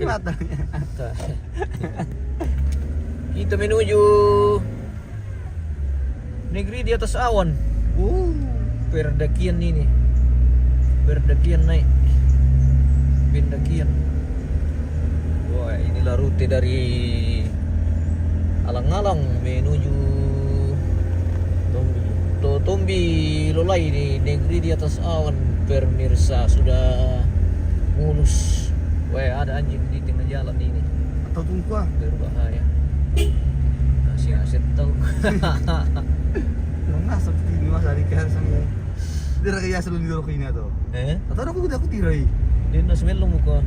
matanya. Kita menuju negeri di atas awan. Pendakian ini. Pendakian naik. Pendakian. Wah, inilah rute dari Alang-alang menuju Tombi Lolai di negeri di atas awan. Pemirsa sudah mulus. Wah, ada anjing di tengah jalan ini. Atau tunggu ah. Berbahaya. Kasih aset tahu. Nggak seperti ini mas dari kan sama. Dia kaya selalu di rokok ini atau? Atau aku tirai. Dia nasi melong muka.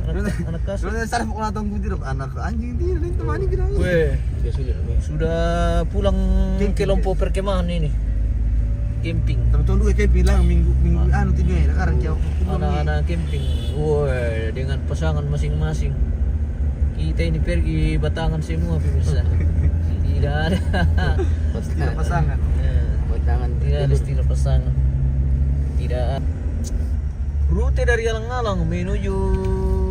Anak kasar. Sudah sarap kalau datang putih rok anak anjing dia lain temani kita. Weh, sudah pulang ke Lompo perkemahan ini. Camping. Tapi tahun 2 camping lang minggu anu tidur ya sekarang jauh. Anak-anak camping. Wah, dengan pasangan masing-masing. Kita ini pergi batangan semua pemirsa. Tidak ada. Pasti pasangan. Batangan tidak ada istilah pasangan. Tidak ada. Rute dari Alang-alang menuju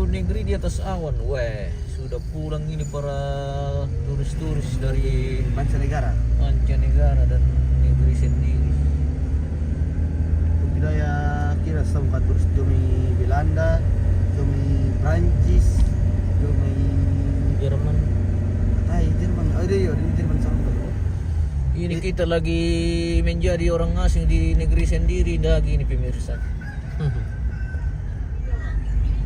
negeri di atas awan. Wah, sudah pulang ini para turis-turis dari mancanegara dan negeri sendiri. Budaya kira sama turis domi Belanda, domi Prancis, domi Jerman. Jerman. Oh iya, Jerman sampai. Ini kita lagi menjadi orang asing di negeri sendiri lagi ini pemirsa.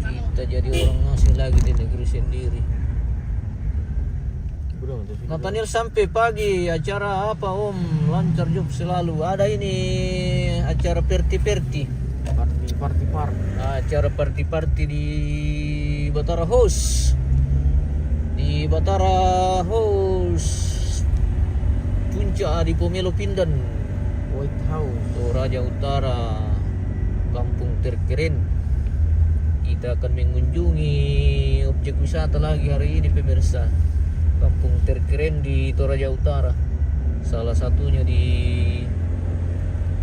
Kita jadi orang asing lagi di negeri sendiri. Nathaniel sampai pagi acara apa Om? Lancar job selalu. Ada ini acara party. Acara party di Batara House. Di Batara House. Puncak di Pomelo Pindan. White House. Toraja Utara. Kampung terkeren. Kita akan mengunjungi objek wisata lagi hari ini pemirsa. Kampung terkeren di Toraja Utara. Salah satunya di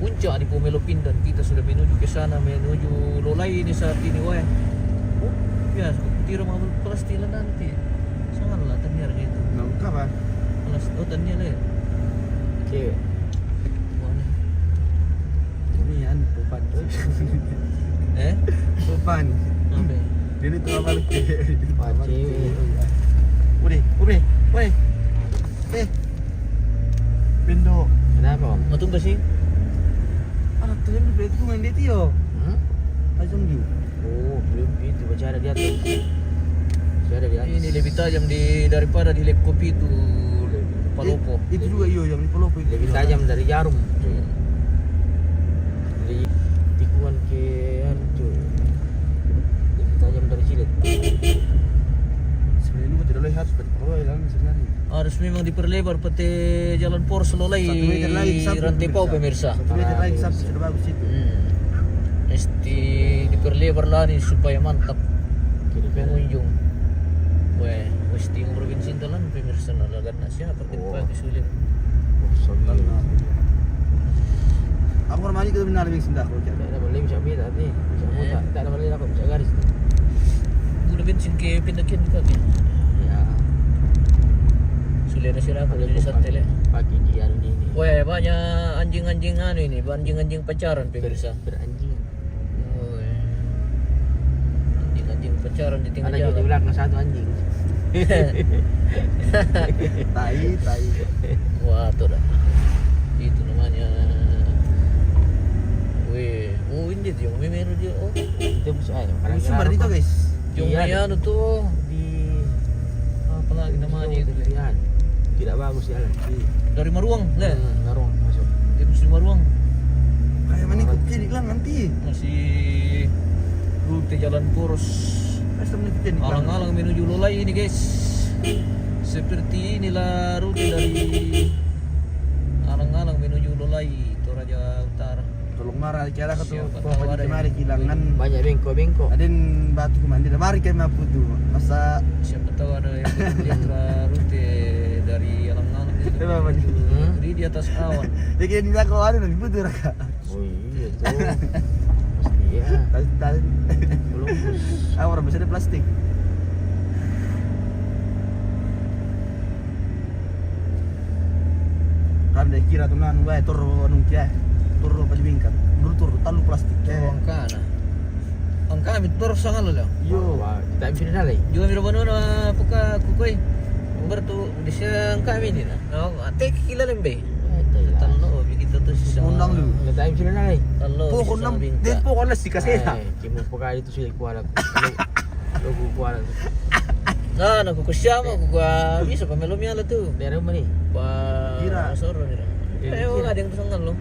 Puncak di Pomelo Pindan. Kita sudah menuju ke sana, menuju Lolai ini saat ini. Wah. Ya, tira mau pelastilan nanti. Sangatlah ternyata gitu. Nah, kapan? Pelastotannya le. Cewek. Mana? Ini an Pupan. Pupan. Apa? Ini tuh apa lagi? Cewek. Udah. Pindo. Kenapa Om? Mau tunggu sih? Anak tuh yang beli itu main dia tio. Tajam dia. Oh, belum itu baca ada di atas. Ini lebih tajam daripada di lep kopi itu Palopo. Itu juga yang di Palopo itu. Lebih tajam dari jarum. Dari tikungan ke anu. Lebih tajam dari silet. Sebenarnya itu tidak boleh harus berperolehan sebenarnya. Harus memang diperlebar pete jalan Poros Lolai 1 meter lagi rantai pau pemirsa. 1 meter lagi sampai sudah bagus itu. Mesti diperlebar lah nih supaya mantap pengunjung. Wah, mesti yang provinsi Intalan pemirsa nalagan siapa kita pakai sulit. Aku ramai itu benar yang sendak kalau Tidak ada boleh bisa beda nih. Tidak ada boleh aku bisa garis. Udah bensin ke pendakian kaki. Ya. Sudah nasi aku dari santai le. Pagi dia ini. Wah, banyak anjing-anjing anu ini, anjing-anjing pacaran pemirsa. Beranjing. Anjing pacaran di tengah jalan. Ada di belakang satu anjing. Tai. Wah, tuh dah. Itu namanya. Weh, ini dia yang memeru dia. Oh, itu bisa aja. Sumber itu guys. Cuma ya tuh di apa lagi namanya itu? Tidak bagus jalan. Dari Maruang, le. Maruang masuk. Dia mesti Maruang. Kayak mana ikut kiri lang nanti. Masih rute jalan Poros. Alang-alang menuju Lolai ini guys. Seperti inilah rute dari Alang-alang menuju Lolai Toraja Utara. Tolong marah cara ke tuh Bapak di kemari kilangan banyak bengko. Ada batu kemandi. Mari kami mampu tuh. Masa siapa tahu ada yang lihat rute dari Alang-alang itu menuju di atas awan. Ya kayak di belakang ada nanti putus raka. Oh iya tuh. Pasti ya. Tadi. Belum. Orang bisa ada plastik. Kami kira tuh nan, wah turu nung kia, turu pada bingkat, turu talu plastik. Angka na. Angka kami terus sangat loh. Yo, Kita bisa nalai. Juga miro bano na pagka kukoy. Bertu di siang kami ni na. No, ate kilala mbe. Talo begitu tuh sisa. undang lu. Kita bisa nalai. Talo. Pokok nam, dia pokok nasi kasih lah. Kimo pagka itu sila kuala ko. Logo kuala. Nah, nakukusyama ko ka bisa pamelo mi ala tu. Dari mana ni? Pa Kira. soro nila. Kira. Eh, wala ding sangal lo.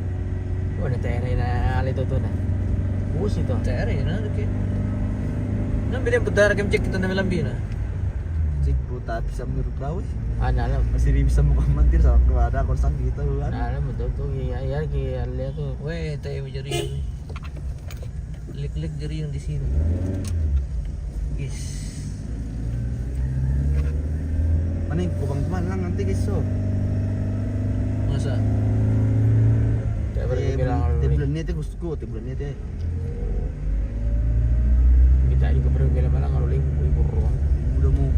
Oh, na tere na alay to na. Bus itu. Tere na ke. Nang bilang bedar kem cek kita na melambi na. Cik buta bisa menurut kau. Ana alam. Masih bisa muka mantir sama kepada konsan gitu kan. Ana alam betul tu ya ki alay tu. Weh, tayo mo jari. Lik-lik jari yung di sini. Is. Mana kubang teman lang nanti guys so. Masa? Tak berbilang Bulan ni teh gusto ko, bulan ni teh. kita juga berbilang malang kalau lingku ibu ruang. Udah mau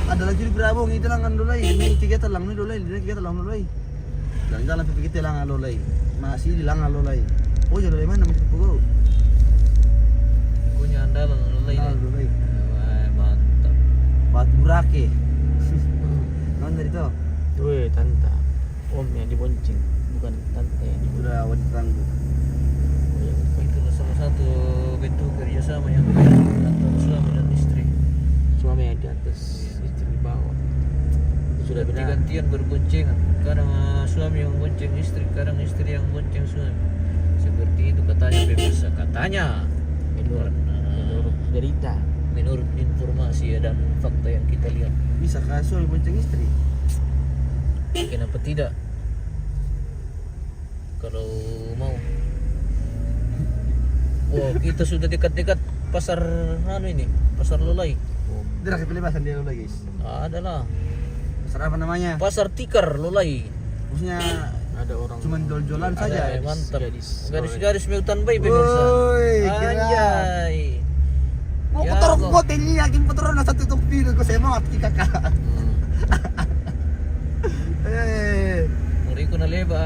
ada lagi di Bravo ngiti lang ang lolay. May kikita lang ni lolay, hindi kikita lang lolay. Jalan-jalan pipikita lang ang lolay. Masih di lang ang lolay. Oh, jadi lolay mana mesti pugo. Kunya andalan lolay na. Lolay. Wah, mantap. Bat Burake. Kawan dari itu. Weh, tanta. Om yang dibonceng, bukan tante yang dibonceng. Sudah wanita tangguh. Oh, yang itu. Itulah salah satu bentuk kerjasama yang antara suami dan istri. Suami yang di atas, istri di bawah. Itu sudah benar. Ganti-gantian berboncengan. Kadang suami yang bonceng istri, kadang istri yang bonceng suami. Seperti itu katanya pemirsa. Katanya. Menurut berita. Menurut informasi dan fakta yang kita lihat. Bisa kah suami bonceng istri? Kenapa tidak? Kalau mau. Oh, kita sudah dekat-dekat pasar ini, pasar Lolay. Oh, Dia lagi pelepasan dia lolay guys. Adalah Pasar apa namanya? pasar tikar Lolay. Maksudnya ada orang cuman jual-jualan saja. Mantap. gadis. Garis-garis meutan bay pemirsa. Woi, kira. Anjay. Mau Ya, kotor kok. ko ini yakin kotor na satu tok video ko sa mga kakak. Eh, Muri ko na leba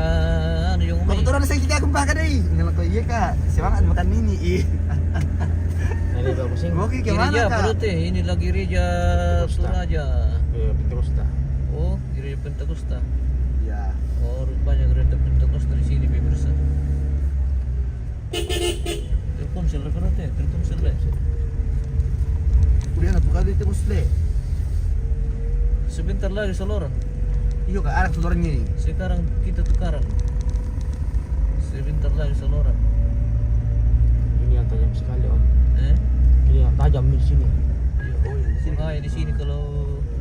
ano yung umay. kotor na sa kita kung baka dai. Ngalan ko iya ka. Semangat makan nini Nalibah ko sing. Oke, Kiri gimana aja kak? perute, ini lagi Reja Costa. Suraja. Pentecosta. Oh, Gereja Pentakosta. Ya. Oh, rupanya Gereja Pentakosta di sini pemirsa. Telkomsel referate, Telkomsel. Udah na tukar dito musle. Sebentar lagi Saloran. Iyo ka anak saudara ni. Sekarang kita tukaran. Sebentar lagi Saloran. Ini yang tajam sekali om. Eh? Ini yang tajam di sini. Iya. Oh, iya, di sini. Makanya di sini kalau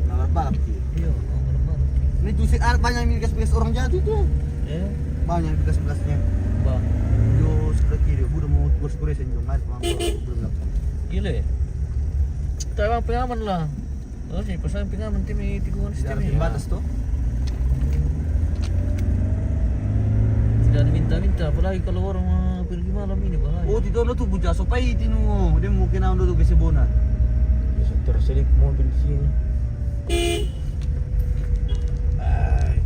Balap-balap ki. iya, oh, malam-malam. Ini tuh si anak banyak yang bekas-bekas orang jatuh tuh. Eh, Banyak yang bekas-bekasnya. ba. Yo sebelah kiri, udah mau gores-gores yang jong ada belum lakukan. Gila ya? Tawang pengaman lah. Oh, sih pasang pengaman tim ini tikungan Di sistem arah ini. batas tuh. Tidak ada minta-minta, apalagi kalau orang pergi malam ini bahaya. Oh, di dono tuh buja sopai tinu. Dia mungkin ang dulu ke Sibona. Bisa terselip mobil di sini. Ay.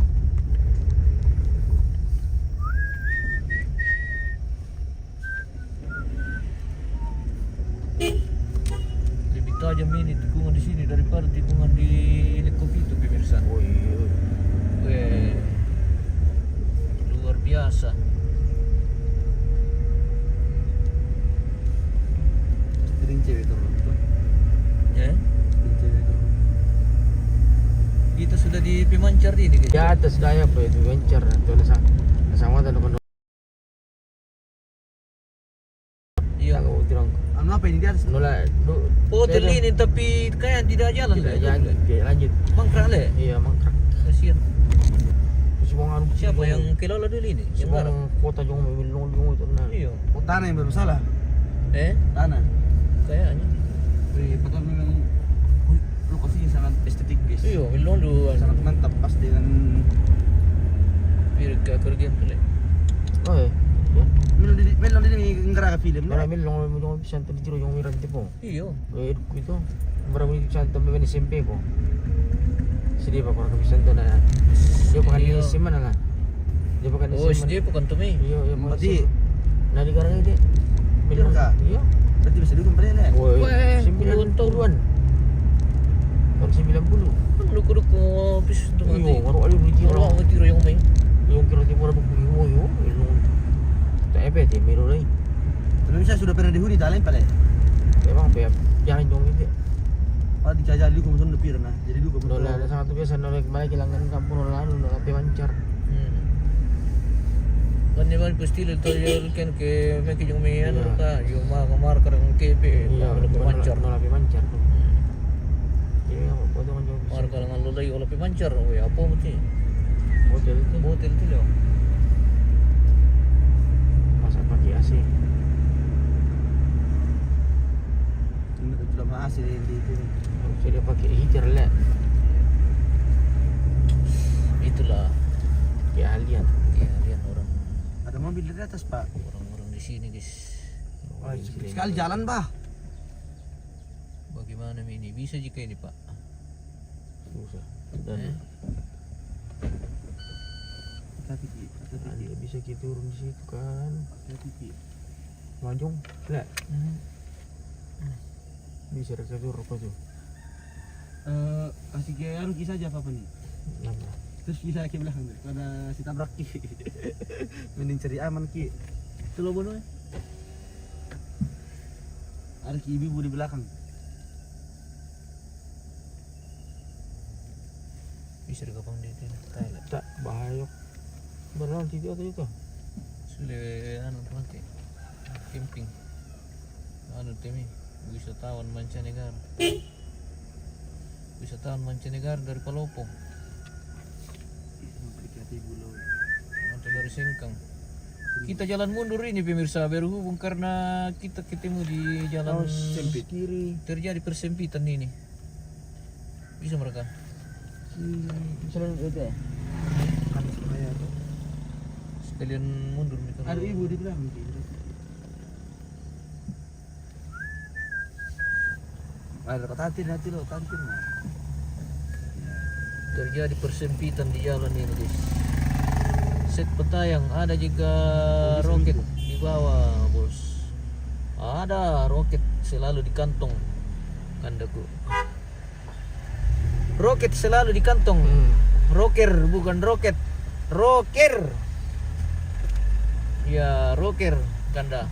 Lebih tajam ini tikungan di sini daripada tikungan di Lekopito pemirsa. Oh iya. Weh, luar biasa. Sering cewek turun tuh. Ya, Sering cewek turun. kita sudah di Pemancar ini. Di atas daya apa itu venture atau sama tanah Iya. Tahu tirang. Ano apa ini dia harus Nolak. Hotel ini tapi kayak tidak jalan. Tidak jadi. Dia lanjut. Mangkrak le. Iya mangkrak. Kasihan. Semua Siapa yang kelola dulu ini? Yang semua garap? kota juga memilih itu nah. Iya. oh, tanah yang bermasalah. Eh, Tanah. kayaknya. Wih, betul memang lokasinya sangat estetik guys. Iya, Milondo. Sangat mantap pas dengan Pirga kerjaan tu le. Oh iya. Melon di ngara ka film. Marami lang mo santa di tiro yung mirante po. Iyo. Gayud ko ito. Marami santa mo SMP ko. Sidi pa ko kami santa na. Yo pa kanina si man nga. Yo pa kanina Oh, si man. SD po kanto mi. Yo yo Mati. Nadi karang ide. Meron ka? Iyo. Berarti bisa dulu kembali lah. Woi, Weh, 90 tahun. Tahun 90. Lukuduk ko pis to mati. Iyo, ngaro ali ni tiro. Oro ang tiro yung may. Yung kira di mura buku yo yo. Tak apa dia miro lain. Tapi saya sudah pernah dihuni tak lain pala. Memang apa jangan dong itu. Oh dijajah dulu kemudian lebih pernah. Jadi dulu kemudian. Nola ada satu biasa nola kembali kelangan kampung nola anu nola pe mancar. Kan naman pastilo to yung kan ke may yung may ano Iya. ka, yung mga kamarkar ng kepe, Iya, wala pimanchar. nola pe mancar. Jadi apa foto kan jauh. Markar ng lulay wala pimanchar, oy apo mo ti. Hotel itu Hotel ti lo. masa pakai AC. Ini sudah masih di itu. Harusnya dia pakai heater lah. Itulah Keahlian. keahlian orang Ada mobil di atas pak. orang di sini guys. Oh, sekali jalan bah. Bagaimana ini bisa jika ini pak? Susah. Dan dia bisa kita turun di situ kan. Majong. Lah, bisa rasa turun apa tuh? Kasih gaya kisah aja apa nih? Nama. Terus kisah ke belakang tuh. Ada si tabrak ki. Mending cari aman ki. Itu lo bodoh. Ada ki ibu di belakang. Bisa kapang dito Thailand. Tak bahaya. Beneran tidur atau itu? Sule ano mati. Camping. Ano temi? Wisatawan mancanegara. Wisatawan mancanegara dari Palopo. Atau dari Sengkang. Kita jalan mundur ini pemirsa berhubung karena kita ketemu di jalan sempit. Kiri. terjadi persempitan ini. Bisa mereka? Misalnya itu ya. Sekalian mundur nih Ada ibu di belakang ki. Ada tantir nanti lo tantir mah. terjadi persempitan di jalan ini guys. Set petayang ada juga roket di bawah bos. Ada roket selalu di kantong kandaku. Roket selalu di kantong. Roker bukan roket. Roker. Ya roker kanda.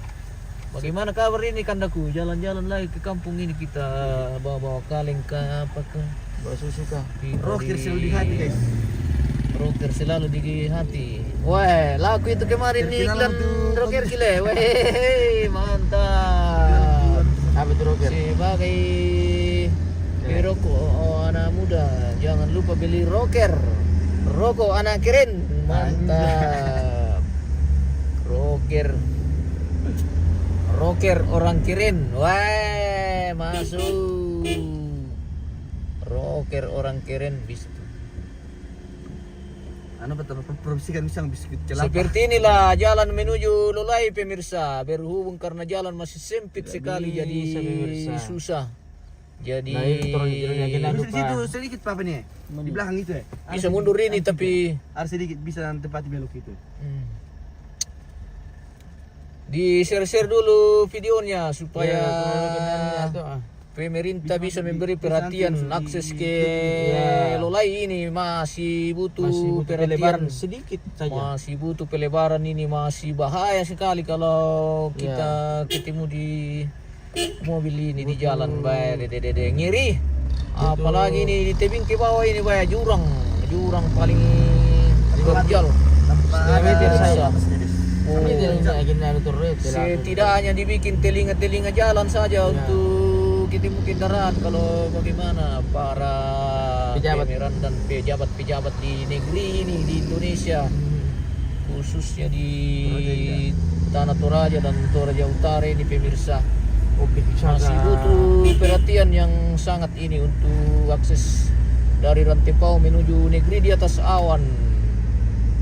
Bagaimana kabar ini kandaku? Jalan-jalan lagi ke kampung ini kita bawa-bawa kaleng ke apa ke? Bawa susu kah? Rocker selalu di hati guys. Rocker selalu di hati. Wah, laku itu kemarin nih Terkenal iklan untuk- rocker gile. Weh, mantap. Apa itu roket? Sebagai perokok anak muda, jangan lupa beli rocker. Rokok anak keren. Mantap. Rocker. Rocker orang keren. Wah, masuk. Rocker orang keren bisa. Anu betul produksikan misang biskuit kelapa. Seperti inilah jalan menuju Lulai pemirsa. Berhubung karena jalan masih sempit sekali bisa, jadi pemirsa. susah. Jadi Nah, ini turun jalan lagi lah. Terus di lupa. situ sedikit apa nih? Di belakang itu ya. bisa mundur ini tapi Ada sedikit bisa tempat belok itu. di share dulu videonya supaya Iya, pemerintah bisa memberi perhatian akses ke Iya. Lulai ini masih butuh pelebaran perhatian. sedikit saja. Masih butuh pelebaran ini masih bahaya sekali kalau kita ketemu di mobil ini di jalan bayar dede ngiri. Apalagi ini di tebing ke bawah ini bayar jurang paling terjal. Tanpa meter saja. Oh, Ini agenda turun. setidaknya dibikin telinga-telinga jalan saja untuk ketemu kendaraan. Kalau bagaimana para Pejabat. pemeran dan pejabat-pejabat di negeri ini di Indonesia, khususnya di Tanah Toraja dan Toraja Utara ini pemirsa, masih butuh perhatian yang sangat ini untuk akses dari Rantepao menuju negeri di atas awan.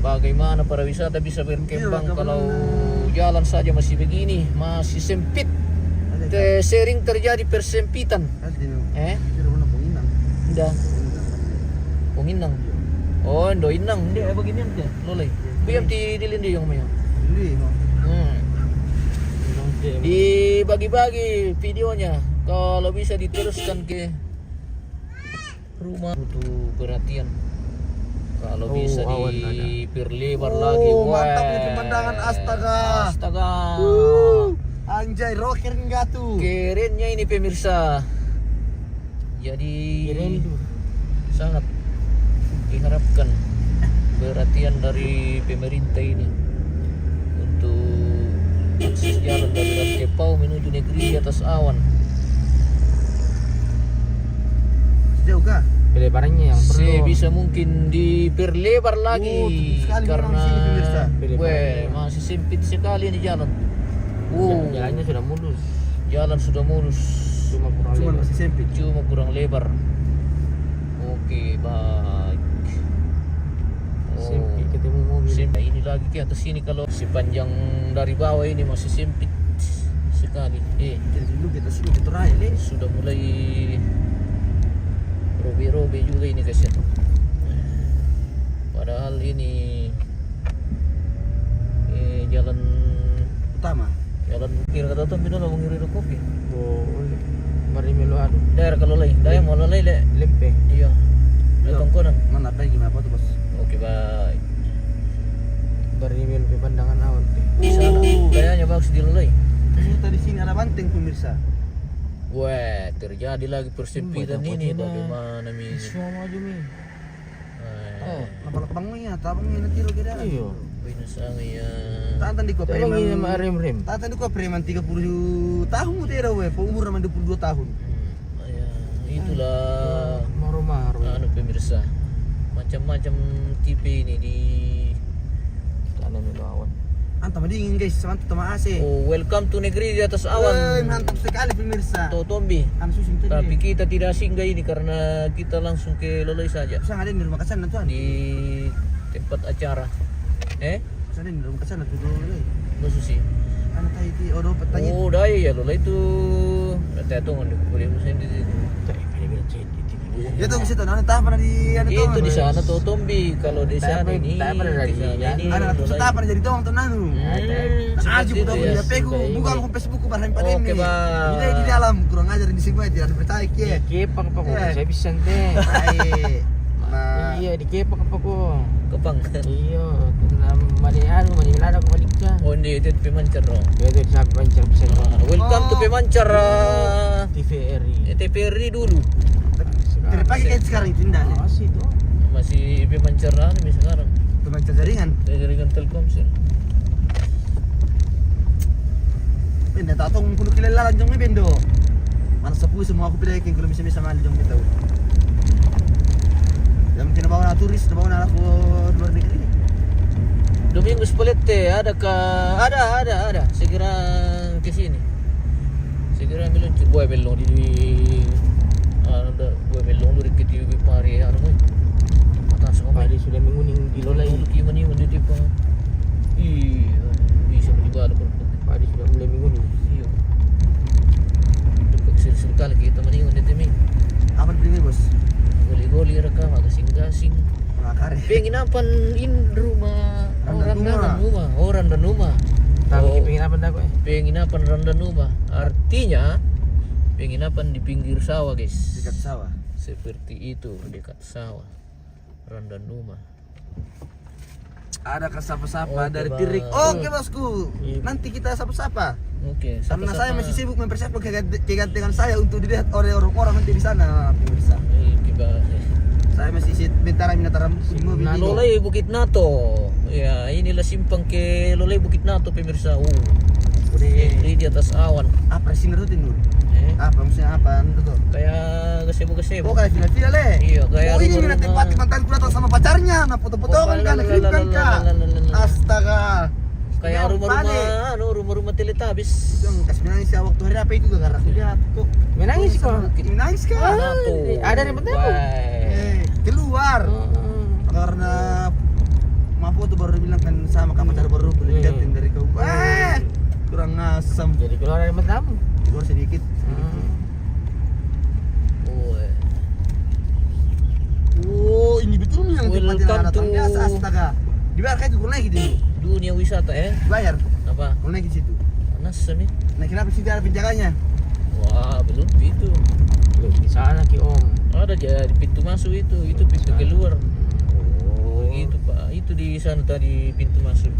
Bagaimana para wisata bisa berkembang kalau jalan saja masih begini, masih sempit. Sering terjadi persempitan. Tidak pernah penginang. Indah. Inang. Oh, ndo inang. Dia begini aja. Lolay. Biam di dilindi yang maya. Hindi, no. Dibagi-bagi videonya. Kalau bisa diteruskan ke rumah butuh perhatian. Kalau bisa diperlebar lagi. Mantap nih pemandangan, astaga. Astaga. Anjay, rocker enggak tuh? Kerennya ini pemirsa. Jadi sangat diharapkan perhatian dari pemerintah ini untuk akses jalan dari Rantepau menuju negeri di atas awan. Sejauh kah? Pelebarannya yang perlu. Sebisa mungkin diperlebar lagi sekali karena memang sini, pemirsa. masih sempit sekali ini jalan. Jalannya sudah mulus. Jalan sudah mulus, Cuma kurang lebar. masih sempit. cuma kurang lebar. Oke, baik. Sempit ketemu mobil. Sempit. Ini lagi ke atas sini kalau sepanjang dari bawah ini masih sempit sekali. Jadi dulu kita sini kita raya le. Sudah mulai robe-robe juga ini guys ya. Padahal ini jalan Utama. kira kata tuh bino mau ngirim kopi. Boleh. Mari melo anu. Daerah kalau lay, daerah mau lay le. Lempe. Iya. Datang konan. Mana apa gimana apa tuh bos? Oke baik. Bari melo pemandangan awan. Di sana kayaknya bagus di lay. Ternyata di sini ada banteng pemirsa. Wah, terjadi lagi persempitan ini. Bagaimana mi? Semua maju mi. Napalak bangnya, tabang ini tiro kira. Iyo. Binasang ya. Tantan di ko Emang ini sama preman. rem-rem. Tantan di ko preman 30 tahun mu tira we, umur naman 22 tahun. Ya, itulah Maru-maru. anu pemirsa. Macam-macam tipe ini di Tanah melo awan. Anta madingin guys, mantap tama AC. welcome to negeri di atas awan. Mantap sekali pemirsa. Totombi. Anu susim tadi. Tapi kita tidak singgah ini karena kita langsung ke Loloi saja Bisa ada di rumah kesana tuan. di tempat acara. Bisa ada di rumah kesana tuh dulu. Maksud sih. Anu tadi di odo petanya. Oh, dah ya Loloi itu. Nanti tuh nggak boleh musim di situ. Ya tuh bisa tuh, anu tahan pernah di anu Itu di sana Totombi. Kalau di sana ini. tak pernah di lagi. sana ini Anu tuh Loloi. tahan pernah jadi doang tuh nanu. Aji Seperti udah itu punya ya. HP ku, buka aku Facebook ku barang pada Oke, ini. Bang. Ini di dalam kurang ajar di sini tidak percaya ke. Kepak apa ko? Saya bisa teh. Baik. Nah, Iya, dikepak apa ko? Kepang. Iya, na manian, manilada ko malikka. Oh, ini itu Pemancar. Bedo sa pancar bisa. Welcome to Pemancar. TVRI. TPRI dulu. terpakai kayak sekarang itu indah. Masih itu. Masih Pemancar nih sekarang. Teman jaringan. Jaringan Telkomsel. Benda tak tahu kuno kilala lanjong ni bendo. Mana sepuh semua aku pilih kalau bisa mali jong tahu. Yang mungkin bawa turis, bawa aku luar negeri. Domingo Spalletti ada segera ke sini. Segera meluncur buah belong di ada buah belong lu dikit di pari anu mo. Mata sama Padi sudah menguning di Lolai. Lu gimana di tipe. Iya, bisa juga ada berput. Padi sudah mulai menguning. Iya. Dekat sekali kita mending di tim. Apa beli bos? Goli-goli rekam gasing-gasing. Makare. Penginapan rumah Randan orang dan rumah. Tapi pengen apa dah ko? Penginapan Randan rumah. Artinya penginapan di pinggir sawah, guys. Dekat sawah. Seperti itu, dekat sawah. Randan rumah. Ada sapa-sapa Oke, dari Bang. Tirik. Oke bosku. Iya. Nanti kita sapa-sapa. Oke, Karena sapa-sapa. saya masih sibuk mempersiapkan kegantengan saya untuk dilihat oleh orang-orang nanti di sana, pemirsa. Saya masih sebentar minta rambut di mobil ini. Lolai Bukit Nato. Ya, inilah simpang ke Lolai Bukit Nato pemirsa. Udah. Di atas awan. Apa sih menurut ini? Eh, Apa maksudnya apa itu tuh? kayak gasebo-gasebo. Oh kayak final-final le. Iya, kayak Oh ini nih rumah-rumah. tempat mantanku datang sama pacarnya, nah foto-fotoan kan, klipkan kak. Astaga. Kayak Yang balik. rumah-rumah Teletubbies. Yang kasih menangis ya waktu hari apa itu gak karena aku lihat kok. Menangis kok. Menangis kak. Nato. Ada yang penting. Keluar karena sama foto baru bilang kan sama kamu pacar baru boleh digantiin dari kau. Wah, kurang asam. Jadi keluar dari matamu. Keluar sedikit. Oh, ini betul nih yang tempat yang Welcome datang to- biasa astaga. Dibayar kayak kurang naik gitu. Dunia wisata Bayar. apa Kurang naik di situ. panas sami. Nah, kenapa sih ada penjaganya? Wah belum itu Loh, di sana ki Om. ada aja di pintu masuk itu pintu keluar. Oh. Begitu pak, itu di sana tadi pintu masuk.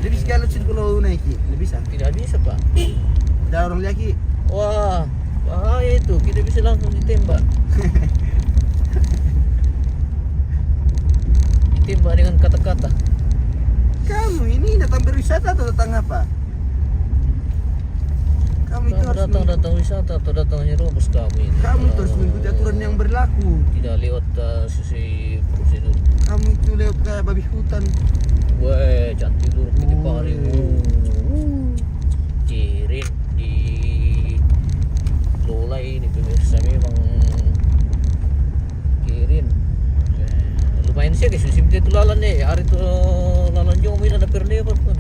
Lebih sekali sih kalau naik, lebih bisa. Tidak bisa pak. Ada orang lagi. Wah bahaya itu, kita bisa langsung ditembak. Ditembak dengan kata-kata. Kamu ini datang berwisata atau datang apa? Kamu itu harus Datang wisata atau datang nyerobos kamu ini. kamu itu harus mengikuti aturan yang berlaku. Tidak lewat sisi prosedur. Kamu itu lewat kayak babi hutan. Wah cantik dulu kita pari. Cirin di Lola ini pemirsa memang kirin. Lumayan sih guys, musim itu lalan nih. Hari itu lalan jauh mina ada perlebar pun.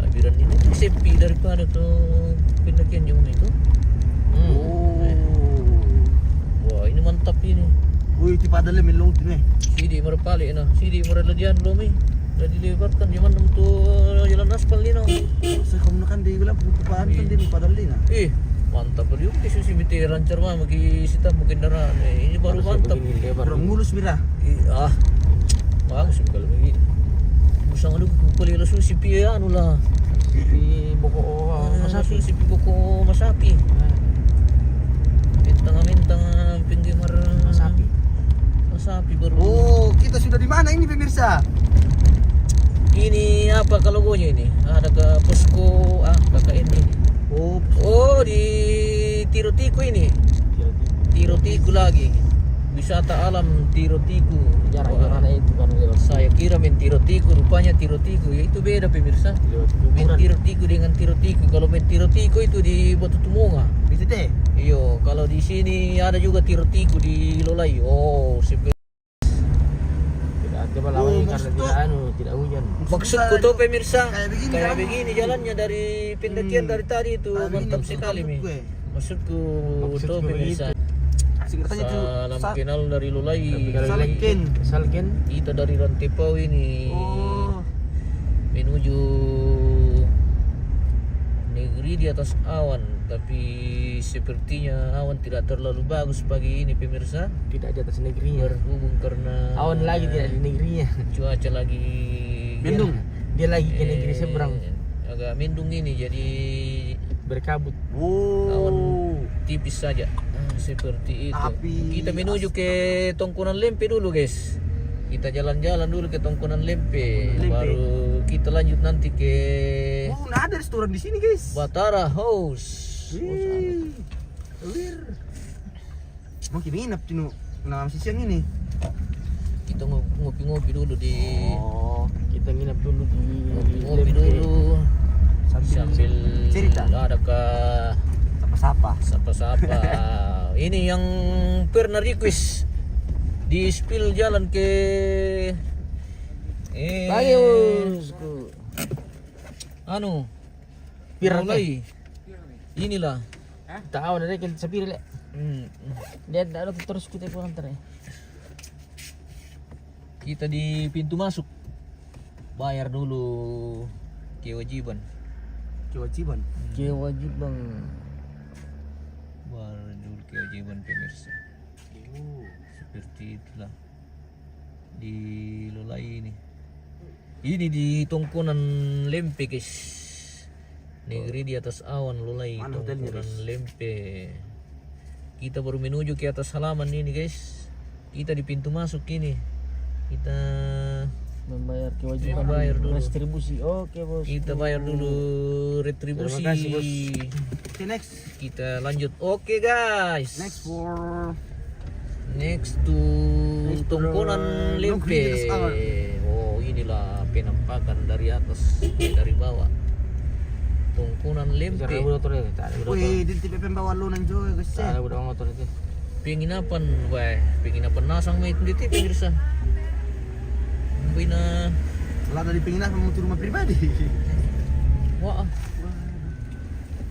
Labiran ini tuh sepi daripada tuh pendakian jauh itu. Wah ini mantap ini. Wih, itu pada lemah long tu ni. Sidi merpali nah, sidi mereladian belum udah dilebarkan zaman tuh jalan aspal ini no. Saya kamu kan di bilang pupaan kan di pada lina. Mantap juga di susi miti rancar mah maki sita mungkin kendaraan ini baru mantap. Kurang mulus mira. Bagus kalau begini. Musang aduh kupali lah susi pi anu lah. Di Boko Masapi. Susi pi buko masapi. Bintang pinggimar Masapi. Masapi baru. Oh, kita sudah di mana ini pemirsa? Ini apa kalau logonya ini? Ada ke posko KKN ini. Oh di Tirotiku ini. Tirotiku lagi. Wisata alam Tirotiku. Jarang-jarang itu kan lewat Saya kira main Tirotiku, rupanya Tirotiku. Ya itu beda pemirsa. Main kuburan. Tirotiku dengan Tirotiku. Kalau main Tirotiku itu di Batu Tumunga. Bisa deh. Iyo, kalau di sini ada juga Tirotiku di Lolai. Oh, Tidak ada lawan karena maksud tidak tuh- tidak hujan. maksudku tuh pemirsa Kayak begini, begini jalannya dari pendakian dari tadi itu Kayak begini, mantap maksud sekali kamu mi. gue. Maksudku Maksudku tuh pemirsa. Singkatannya itu Salam kenal dari Lulai. Salken. Salken. Kita dari Rantepau ini Oh, menuju negeri di atas awan, tapi sepertinya awan tidak terlalu bagus pagi ini pemirsa. Tidak di atas negerinya. Berhubung karena Awan lagi tidak di negerinya. cuaca lagi mendung. Dia lagi ke negeri seberang agak mendung ini jadi berkabut. awan Oh. tipis saja. Seperti itu. Tapi- Kita menuju ke Tongkonan Lempe dulu guys. Kita jalan-jalan dulu ke Tongkonan Lempe. Lempe. Baru kita lanjut nanti ke Oh, nah ada restoran di sini, guys. Batara House. Wih. Wir. Mau kita nginep Cinu. Nah, masih siang ini. Kita ngopi-ngopi dulu di Oh, kita nginep dulu di ngopi dulu sambil cerita. ada ke Sapa-sapa. sapa-sapa. Ini yang pernah request di spill jalan ke Bosku. anu Pirate. mulai inilah Tahu dari kan sepir le. hmm, Dia ada terus kita pulang ntar ya. kita di pintu masuk bayar dulu kewajiban Kewajiban. Kewajiban. bayar dulu kewajiban pemirsa. Seperti itulah di Lolai ini di Tongkonan Lempe guys, negeri di atas awan Lolai. Mana hotelnya, Tongkonan guys? Lempe. Kita baru menuju ke atas halaman ini guys. Kita di pintu masuk ini. Kita Membayar kewajiban. Bayar dulu. Retribusi. Oke, Bos. kita bayar dulu retribusi. Terima kasih, Bos. Okay, next. Kita lanjut. Oke guys. Next for Next to Next to Tongkonan the Lempe. Negeri di atas awan. Oh, inilah penampakan dari atas, dari bawah. Tongkonan Bicara Lempe. motor ya, tak ada motor. Wih, di TPP bawa lo nang jo, guys. Tak ada udah motor itu. Penginapan, wah, penginapan nasang mah itu di pemirsa. sampai na. Kalau dari pengen apa mau rumah pribadi. Wah.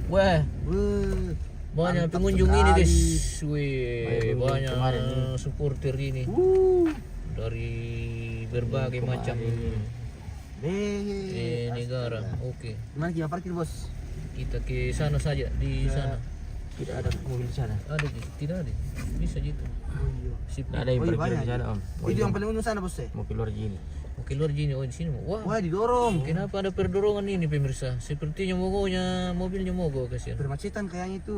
Wah, Wah. banyak Mantap pengunjung ini guys. sekali. Wih, banyak kemarin ini. supporter ini dari berbagai macam negara. Oke, Gimana kita parkir bos? kita ke sana saja di sana. Tidak ada mobil di sana. Ada Ji? Tidak ada. Bisa gitu. Sip. Tidak ada yang Oh, iya, parkir banyak. di sana om. Itu yang paling untung sana bos ya. Mau keluar gini. Mau keluar gini, oh di sini mau. Wah, Wah didorong. kenapa ada perdorongan ini pemirsa? Sepertinya mogoknya mobilnya mogok kasihan. Bermacetan kayaknya itu.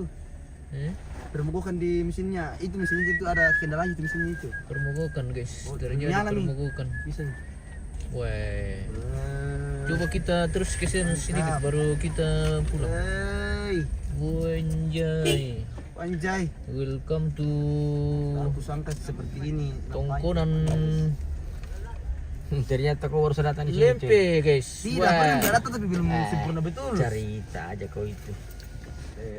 Bermogokan di mesinnya. Itu mesinnya itu ada kendalanya itu mesinnya itu. Permogokan guys. Oh, Terjadi nyala nih. permogokan. Bisa. Wah. Coba kita terus ke sana sedikit baru kita pulang. Hey, Wanjay. anjay. Welcome to Aku sangka seperti ini. Tongkonan Ternyata kau baru datang di sini. cuy. Lempe guys. Tidak, Wah. paling tidak rata tapi belum sempurna betul. Cerita aja kau itu.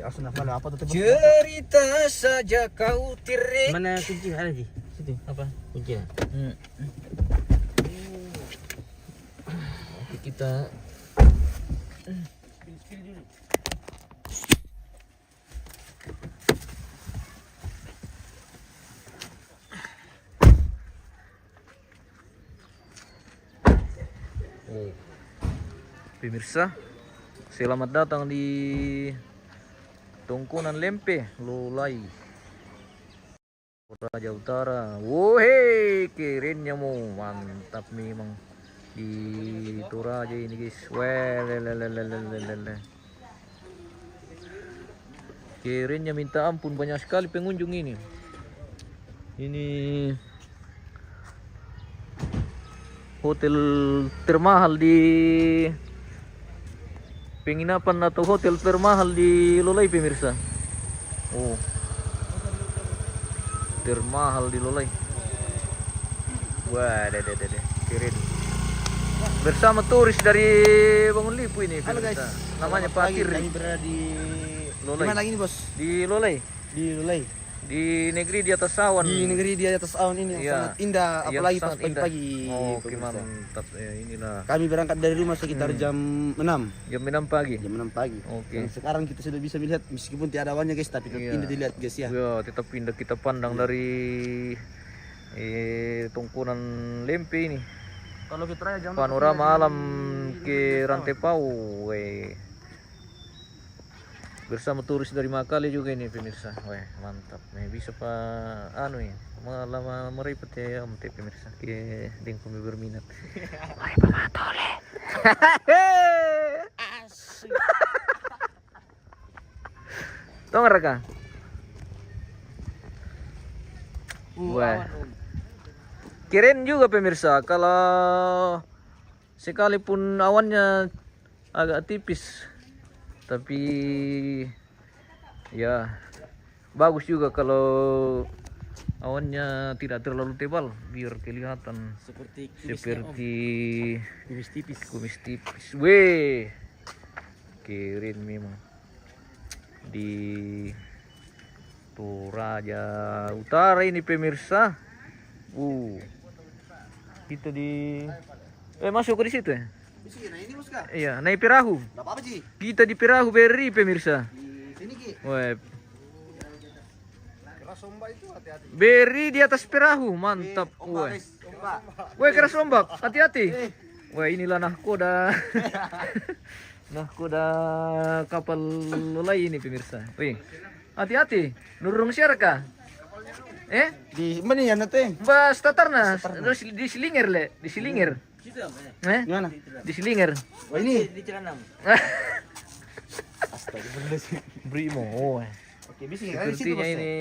Asal apa tuh? Cerita saja kau tirik. Mana kunci ada sih? Situ. Apa? Kunci. Oke, kita pemirsa, selamat datang di Tongkonan Lempe, Lolai, Toraja Utara. Wohe, kerennya mau mantap memang di Toraja ini guys. Welelelelelelele. Kerennya minta ampun, banyak sekali pengunjung ini. Ini hotel termahal di penginapan atau hotel termahal di Lolai pemirsa. Oh, termahal di Lolai. Wah, deh, keren. Bersama turis dari Bangun Lipu ini Halo pemirsa. guys. Namanya Selamat Pak pagi. Kiri. Kami berada di Lolai. Di mana lagi nih bos? Di Lolai, Di Lolai. di negeri di atas awan. Di negeri di atas awan ini yang Iya. sangat indah, Yang apalagi pas sangat indah. pagi-pagi. Oke, pemirsa. mantap. Ya, inilah Kami berangkat dari rumah sekitar jam 6. jam 6 pagi. Jam 6 pagi. Oke. Dan sekarang kita sudah bisa melihat meskipun tidak ada awannya guys, tapi tetap Iya. indah dilihat guys ya. Ya, tetap indah kita pandang dari Tongkonan Lempe ini. Kalau kita raya jangan Panorama alam ke Rantai Pau. Bersama turis dari Makale juga ini pemirsa. Weh, mantap. Bisa pak anu ya. Malah meripet ya om teh pemirsa. Ke ding kami berminat. Mari pamatole. Asik. Tong raka. Wah. Keren juga pemirsa kalau sekalipun awannya agak tipis tapi ya bagus juga kalau awannya tidak terlalu tebal biar kelihatan Seperti kumis tipis. Keren memang di Toraja Utara ini pemirsa. Kita di masuk ke di situ ya. Nah ini bos kak. Iya, naik perahu. Enggak apa-apa Ji. Kita di perahu beri pemirsa. Di sini Ki. Wah, Keras ombak itu hati-hati. beri di atas perahu, mantap. Wah, wah keras ombak, hati-hati. Wah, inilah nahkoda. Nahkoda kapal Lolai ini pemirsa. Wih, hati-hati. Nurung siarka. Di mana ya nanti? Bas tatarna, di silinger le, di silinger. Gimana? Di silinger. Wah ini. di Cilanam. Brimo. Oh. Oke, bisa ya. Di situ Sepertinya bos. ini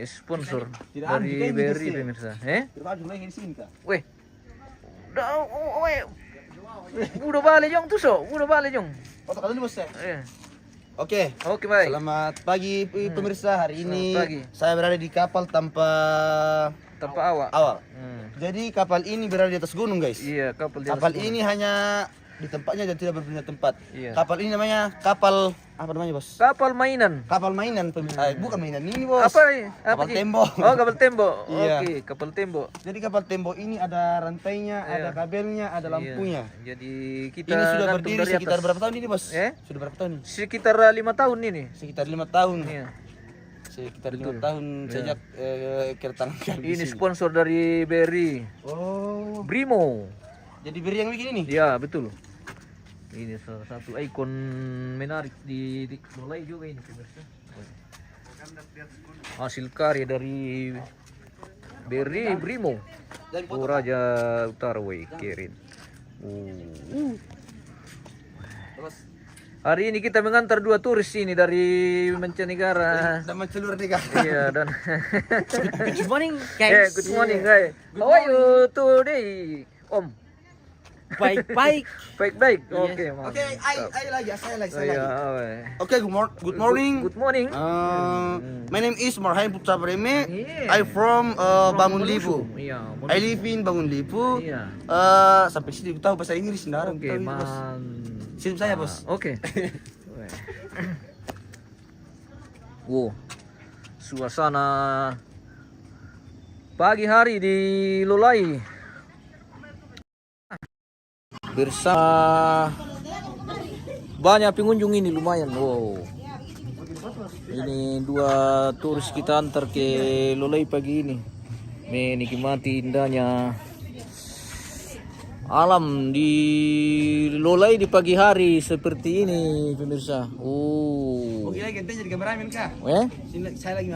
sponsor Tidak ada juga dari ini, BRI Gus, ya? pemirsa. Terbaju lagi di sini kak. Weh. Udah balik jong tuh so, udah balik jong. Foto kali ini bos ya. Eh. Oke. Oke baik. Selamat pagi pemirsa. Hari ini Selamat pagi. saya berada di kapal tanpa Tanpa awak. awak. Hmm. Jadi kapal ini berada di atas gunung guys. Iya kapal di atas Kapal gunung. ini hanya di tempatnya dan tidak berpindah tempat. Iya. Kapal ini namanya kapal apa namanya, Bos? Kapal mainan. Kapal mainan, bukan mainan ini, Bos. Apa Kapal Ki? tembok. Oh, kapal tembok. Iya. Oke, kapal tembok. Jadi kapal tembok ini ada rantainya, Iya. ada kabelnya, ada lampunya. Iya. Jadi kita Ini sudah gantung berdiri dari sekitar atas. berapa tahun ini, Bos? Sudah berapa tahun? Sekitar 5 tahun ini. Sekitar 5 tahun. Iya. Sekitar 5 tahun sejak kedatangan kami. Ini sponsor dari BRI. Oh. Brimo. Jadi beri yang bikin ini? Ya, betul. Ini salah satu ikon menarik di Lolai juga ini pemirsa. Hasil karya dari BRI Brimo. Toraja Utara Kirin. Hari ini kita mengantar 2 turis ini dari mancanegara. Dan mencelur nih, Kak. Iya dan Good morning, good morning guys. How are you today, Om? Baik-baik. Baik-baik. Oke, Mam. Oke, saya lagi. Iya, Oke, good morning. Good morning. My name is Marhain Putra Breme. Yeah. I'm from Bangun Lipu. Iya, I live in Bangun Lipu. Iya. Sampai sini tahu bahasa Inggris sebenarnya. Oke, man. Sini saya, Bos. Oke. Wow. Suasana pagi hari di Lolai. Bersama banyak pengunjung ini lumayan. Wow. Ini 2 turis kita antar ke Lolai pagi ini. Menikmati indahnya alam di Lolai di pagi hari seperti ini pemirsa. Oke, lagi ganti jadi kameramen, Kak. Sini saya lagi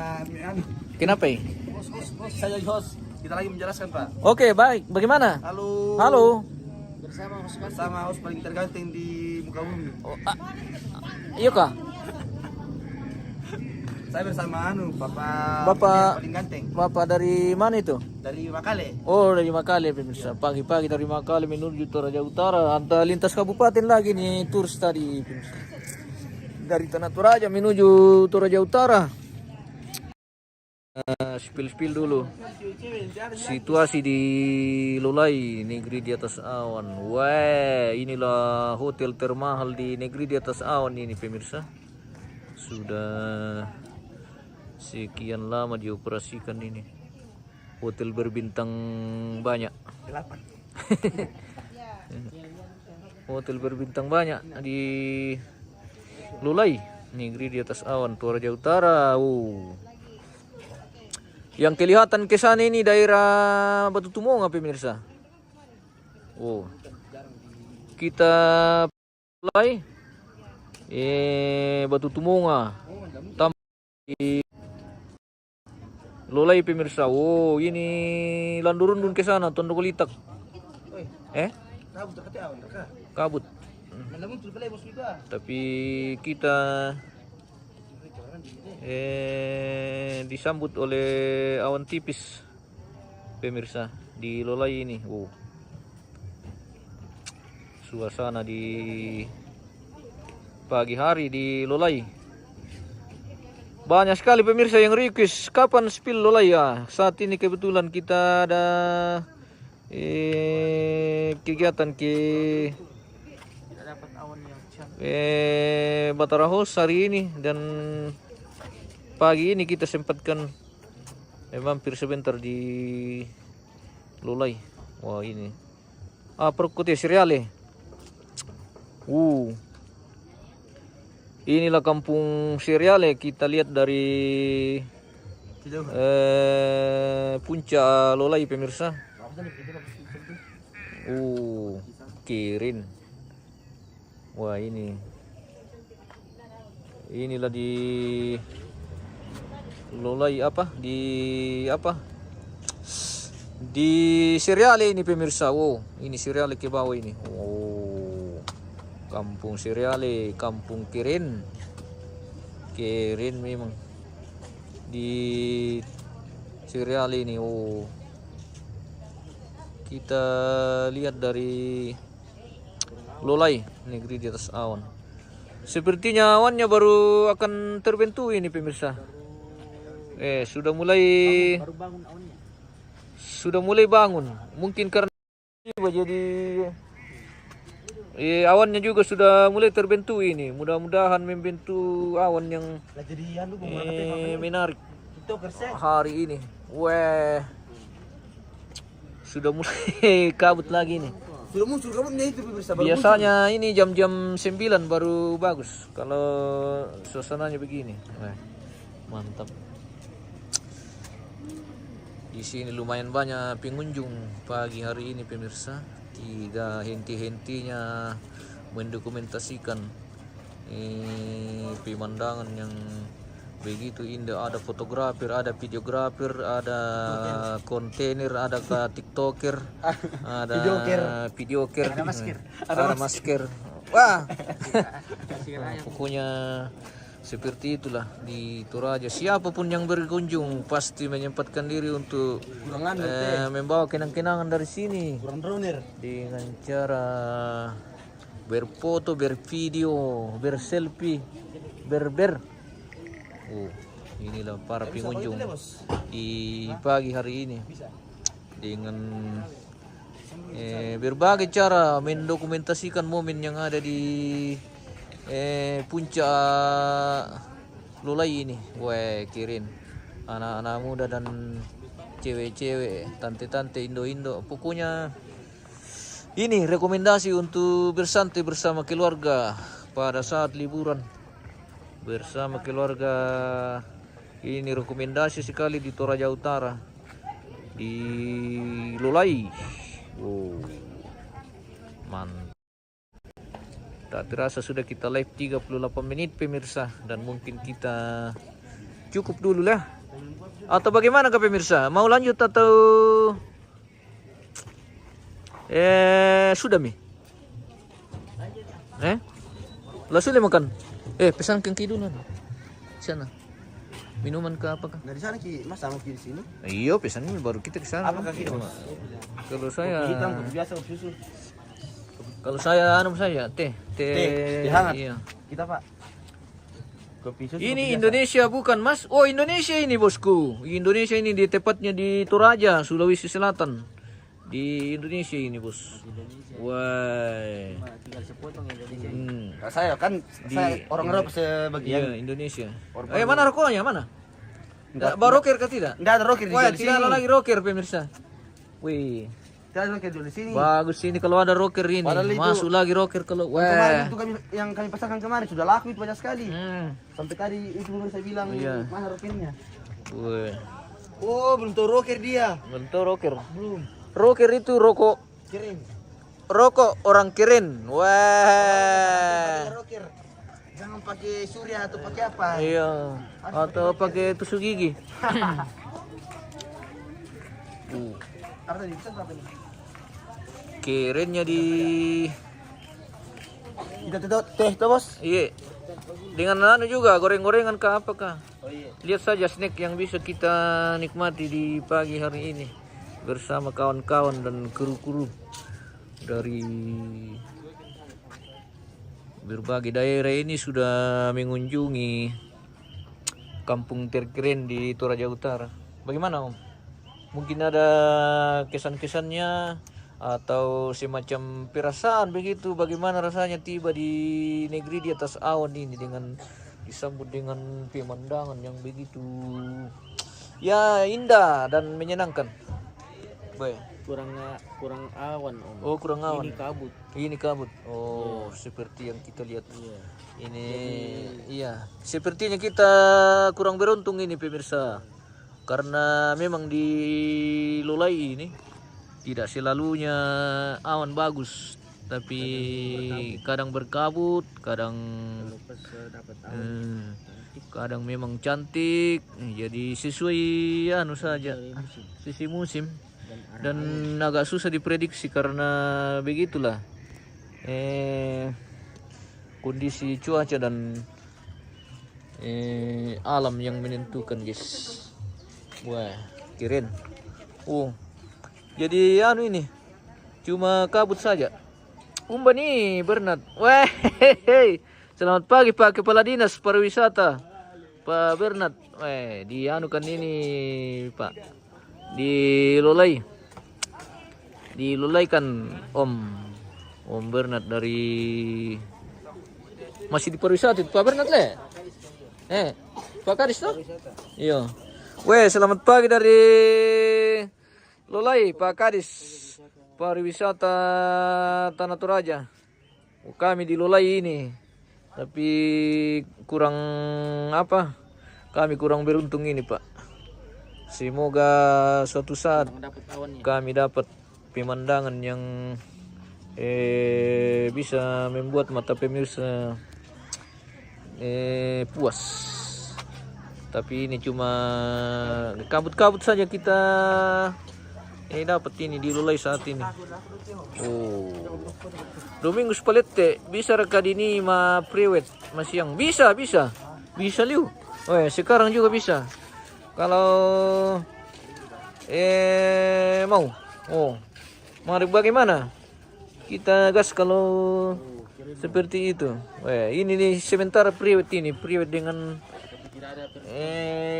Kenapa ya? Host, saya jadi host. Kita lagi menjelaskan, Pak. Oke, baik. Bagaimana? Halo. Halo. Bersama host paling terganteng di muka bumi. Iya kah? Saya bersama Bapak paling ganteng Bapak dari mana itu? dari Makale. Oh, dari Makale pemirsa. Pagi-pagi dari Makale menuju Toraja Utara. Antar lintas kabupaten lagi nih turis tadi pemirsa. Dari Tanah Toraja menuju Toraja Utara. Spill dulu situasi di Lolai, negeri di atas awan. Wah, inilah hotel termahal di negeri di atas awan ini pemirsa. Sudah sekian lama dioperasikan ini. Hotel berbintang banyak. 8. Hotel berbintang banyak di Lolai, negeri di atas awan, Toraja Utara. Yang kelihatan ke sana ini daerah Batu Tumonga pemirsa. Kita mulai Batu Tumonga. Di Lolai pemirsa. Ini landurun ke sana Tondo Kolitak. Kabut. Tapi kita disambut oleh awan tipis pemirsa di Lolai ini. Suasana di pagi hari di Lolai. Banyak sekali pemirsa yang request kapan spill Lolai ya. Saat ini kebetulan kita ada kegiatan ke Batarahos hari ini dan pagi ini kita sempatkan mampir sebentar di Lolai. Wah ini Perkutnya Seriale. Inilah kampung Seriale. Kita lihat dari puncak Lolai pemirsa. Kirin. Wah inilah di Lolai di Seriale ini pemirsa. Ini Seriale ke bawah ini. Kampung Seriale, kampung Kirin memang di Seriale ini. Kita lihat dari Lolai, negeri di atas awan. Sepertinya awannya baru akan terbentuk ini pemirsa. Sudah mulai bangun. Mungkin karena jadi Awannya juga sudah mulai terbentuk ini. Mudah-mudahan membentuk awan yang Lah jadi anu bung menarik itu kerja. hari ini. Weh, sudah mulai kabut lagi nih. Sudah muncul kabutnya itu pemirsa. Biasanya ini jam-jam 9 baru bagus kalau suasananya begini. Weh, mantap. Di sini lumayan banyak pengunjung pagi hari ini pemirsa. Tidak henti-hentinya mendokumentasikan pemandangan yang begitu indah. Ada fotografer, ada videografer, ada kontainer, ada tiktoker, ada videoker, ada masker. Wah, pokoknya seperti itulah di Toraja. Siapapun yang berkunjung pasti menyempatkan diri untuk membawa kenang-kenangan dari sini Kurang droner. dengan cara berfoto, bervideo, berselfie, berber. Oh, inilah para pengunjung di pagi hari ini dengan berbagai cara mendokumentasikan momen yang ada di puncak Lulai ini. Weh, keren. Anak-anak muda dan cewek-cewek, tante-tante, Indo-Indo. Pokoknya ini rekomendasi untuk bersantai bersama keluarga pada saat liburan bersama keluarga. Ini rekomendasi sekali di Toraja Utara, di Lulai. Wow, mantap. Tak terasa sudah kita live 38 menit pemirsa, dan mungkin kita cukup dulu lah. Atau bagaimana ke pemirsa? Mau lanjut atau sudah mi? Lah sudah makan? Pesan kengki dulu sana. Minuman ke apa kah? Dari sana ki Mas sama ki di sini. Iya, pesan baru kita ke sana. Apa kaki Mas? Kalau saya Kopi hitam, kopi biasa, kopi susu. Kalau saya teh hangat. Iya. Kita Pak. Kopi susu. Ini Indonesia bukan Mas? Oh, Indonesia ini bosku. Indonesia ini di tepatnya di Toraja, Sulawesi Selatan. Di Indonesia ini bos. Wah. Tinggal sepotong Indonesia. Nah, saya orang Arab sebagian. Iya, Indonesia. Orang Mana rokoknya mana? Enggak. Bawa rocker kah tidak? Enggak ada rocker Wah, di tidak ada sini. lagi rocker pemirsa. Wih, Tidak ada rocker di sini. bagus ini kalau ada rocker ini. Padahal itu- Masuk lagi rocker kalau. Kemarin Wah. itu yang kami pasangkan kemarin sudah laku itu banyak sekali. Hmm. Sampai tadi itu saya bilang Iya. mana rockernya. Wih. Oh, belum tahu rocker dia. Bentuk rocker. Belum. Rocker itu rokok. Keren. Rokok orang keren. Wah. Rocker. Jangan pakai surya atau pakai apa. Iya. Atau pakai tusuk gigi. Apa tadi? Pesan berapa nih? Kerennya di Kita teh tuh, Bos. iya. Dengan anu juga goreng-gorengan kah apakah? Oh iya. Lihat saja snack yang bisa kita nikmati di pagi hari ini bersama kawan-kawan dan kru-kru dari berbagai daerah. Ini sudah mengunjungi kampung terkeren di Toraja Utara. Bagaimana Om? Mungkin ada kesan-kesannya atau semacam perasaan begitu, bagaimana rasanya tiba di negeri di atas awan ini dengan disambut dengan pemandangan yang begitu ya indah dan menyenangkan. Baik. kurang awan Om. Oh, kurang awan. Ini kabut. Ini kabut. Oh, seperti yang kita lihat. Ini iya, sepertinya kita kurang beruntung ini pemirsa. Karena memang di Lulai ini tidak selalunya awan bagus, tapi kadang berkabut, kadang kadang memang cantik. Jadi sesuai anu saja sisi musim, dan agak susah diprediksi karena begitulah kondisi cuaca dan alam yang menentukan guys. Wah, keren. Oh, jadi anu ini cuma kabut saja. Umba nih Bernard. Wah, selamat pagi Pak Kepala Dinas Pariwisata, Pak Bernard. Wah, di anu kan ini Pak, di Lulai kan Om. Om Bernard dari masih di pariwisata itu Pak Bernard le. Pak Kadis tuh? Iya. Weh, selamat pagi dari Lolai, Pak Kadis. Pariwisata Tanah Toraja. Kami di Lolai ini. Tapi kurang apa? Kami kurang beruntung ini, Pak. Semoga suatu saat kami dapat pemandangan yang bisa membuat mata pemirsa puas. Tapi ini cuma kabut-kabut saja kita dapat ini di Lolai saat ini. Oh, Domingos Palette bisa rekad ini ma priwet mas yang bisa liu. Oh sekarang juga bisa. Kalau mau, mari bagaimana? Kita gas kalau seperti itu. Ini nih sementara priwet dengan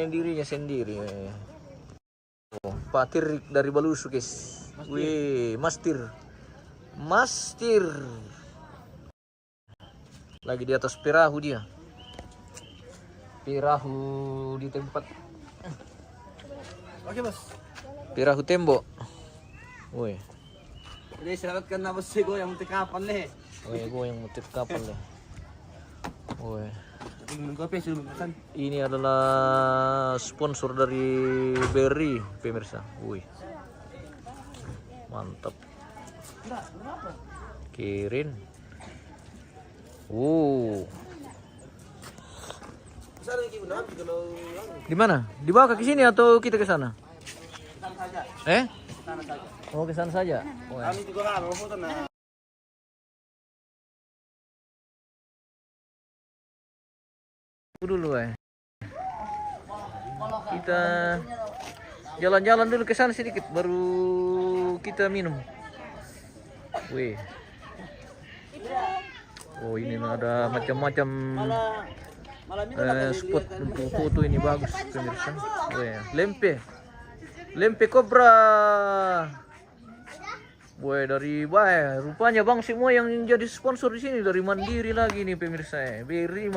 dirinya sendiri. Pak Tirik dari Balusu guys. Wih, Mastir. Lagi di atas perahu dia. Perahu di tempat. Oke, Bos. Perahu tembok. Wih. Jadi selamatkan na bos ko yang muntik kapan le. Wih, gue yang motif kapal deh. Wih. Minum kopi sudah pesan. Ini adalah sponsor dari Berry, pemirsa. Wih. Mantap. Kirin. Di mana? Dibawa ke sini atau kita ke sana? Sana saja. Sana saja. Oh, ke sana saja. Kami juga nggak mau foto na. Dulu kita jalan-jalan dulu ke sana sedikit baru kita minum. Wih. Oh, ini ada macam-macam spot untuk foto ini bagus pemirsa. Wih, lempe kobra. Wih, dari rupanya Bang semua yang jadi sponsor di sini dari Mandiri lagi nih pemirsa. Beri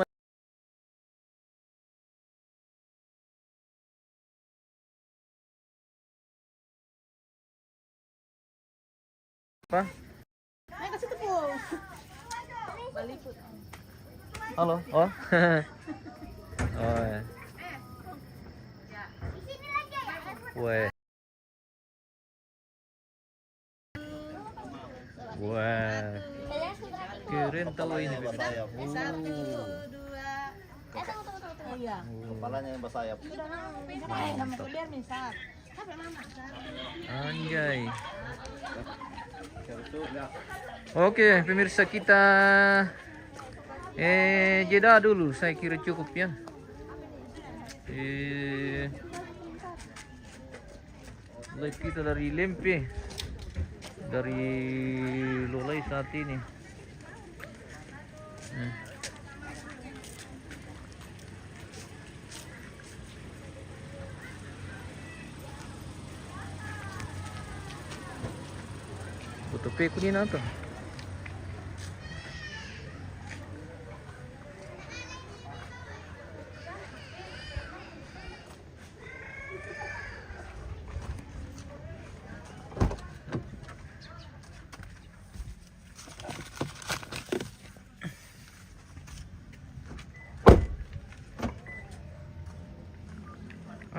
apa? Halo. Oh. Oh. Ya. Weh. Wah. Keren tahu ini. Kepalanya yang bersayap. Anjay. Oke, pemirsa kita jeda dulu. Saya kira cukup ya. Live kita dari Lempe, dari Lolai saat ini. Foto kunin atau?